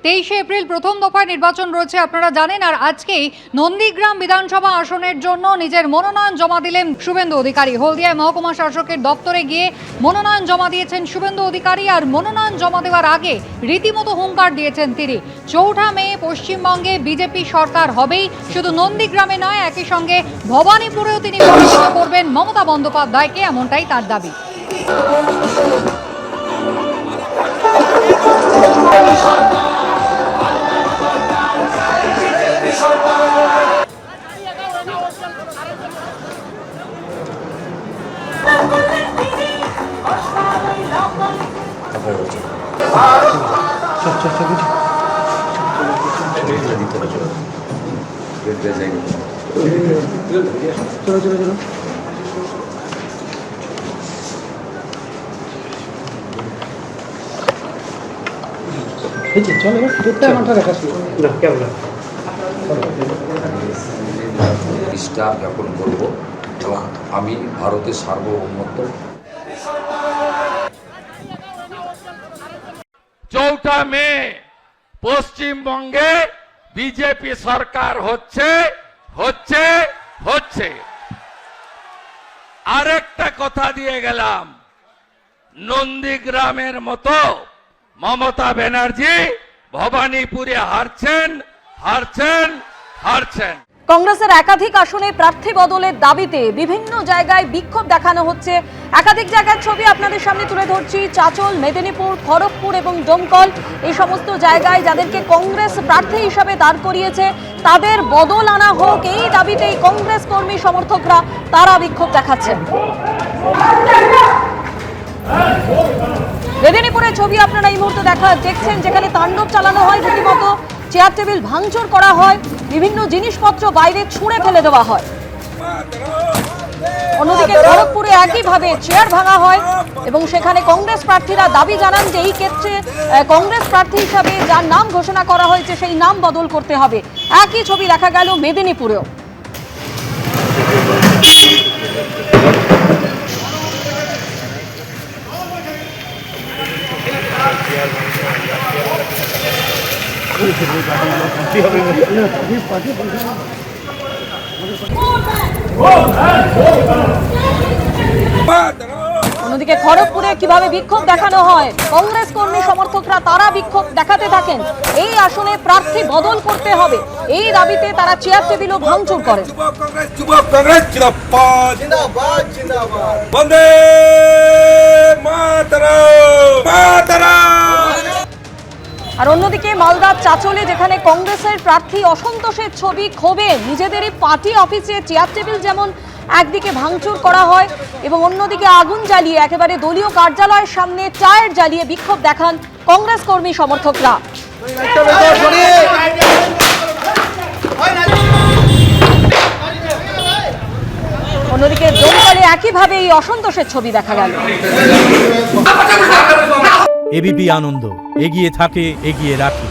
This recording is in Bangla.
23শে এপ্রিল প্রথম দফায় নির্বাচন রয়েছে আপনারা জানেন। আর আজকেই নন্দীগ্রাম বিধানসভা আসনের জন্য নিজের মনোনয়ন জমা দিলেন শুভেন্দু অধিকারী। হলদিয়ায় মহকুমা শাসকের দপ্তরে গিয়ে মনোনয়ন জমা দিয়েছেন শুভেন্দু অধিকারী। আর মনোনয়ন জমা দেওয়ার আগে রীতিমতো হুঙ্কার দিয়েছেন তিনি। 4 মে পশ্চিমবঙ্গে বিজেপি সরকার হবেই, শুধু নন্দীগ্রামে নয়, একই সঙ্গে ভবানীপুরেও তিনি পরাজিত করবেন মমতা বন্দ্যোপাধ্যায়কে, এমনটাই তার দাবি। চলো চলো চলো চলো তোরটা মাথা দেখা না কেমন স্টার জ্ঞাপন করব এবং আমি ভারতের সার্বভৌমত্ব। 4 মে পশ্চিমবঙ্গে বিজেপি সরকার হচ্ছে হচ্ছে হচ্ছে। আরেকটা কথা দিয়ে গেলাম, নন্দীগ্রামের মতো মমতা ব্যানার্জি ভবানীপুরে হারছেন হারছেন হারছেন। কংগ্রেসের একাধিক আসনে প্রার্থী বদলের দাবিতে বিভিন্ন জায়গায় বিক্ষোভ দেখানো হচ্ছে। একাধিক জায়গার ছবি আপনাদের সামনে তুলে ধরছি। চাচল, মেদিনীপুর, খড়গপুর এবং ডোমকল, এই সমস্ত জায়গায় যাদেরকে কংগ্রেস প্রার্থী হিসাবে দাঁড় করিয়েছে তাদের বদল আনা হোক, এই দাবিতেই কংগ্রেস কর্মী সমর্থকরা তারা বিক্ষোভ দেখাচ্ছেন। মেদিনীপুরের ছবি আপনারা এই মুহূর্তে দেখছেন, যেখানে তাণ্ডব চালানো হয়, রীতিমতো চেয়ার টেবিল ভাঙচুর করা হয়, বিভিন্ন জিনিসপত্র বাইরে ছুঁড়ে ফেলে দেওয়া হয়। অন্যদিকে খড়গপুরে একইভাবে চেয়ার ভাঙা হয় এবং সেখানে কংগ্রেস প্রার্থীরা দাবি জানান যে এই ক্ষেত্রে কংগ্রেস প্রার্থী হিসাবে যার নাম ঘোষণা করা হয়েছে সেই নাম বদল করতে হবে। একই ছবি দেখা গেল মেদিনীপুরেও। অন্যদিকে খড়গপুরে কিভাবে বিক্ষোভ দেখানো হয়, কংগ্রেস কর্মী সমর্থকরা তারা বিক্ষোভ দেখাতে থাকেন। এই আসনে প্রার্থী বদল করতে হবে, এই দাবিতে তারা চেয়ার টেবিলও ভাঙচুর করেন। আর অন্যদিকে মালদার চাচলে, যেখানে কংগ্রেসের প্রার্থী অসন্তোষের ছবি, ক্ষোভে নিজেদেরই পার্টি অফিসে চেয়ার টেবিল যেমন একদিকে ভাঙচুর করা হয় এবং অন্যদিকে আগুন জ্বালিয়ে একেবারে দলীয় কার্যালয়ের সামনে টায়ার জ্বালিয়ে বিক্ষোভ দেখান কংগ্রেস কর্মী সমর্থকরা। অন্যদিকে ডোমকলে একইভাবে এই অসন্তোষের ছবি দেখা গেল। এবিপি আনন্দ, এগিয়ে থাকে, এগিয়ে রাখে।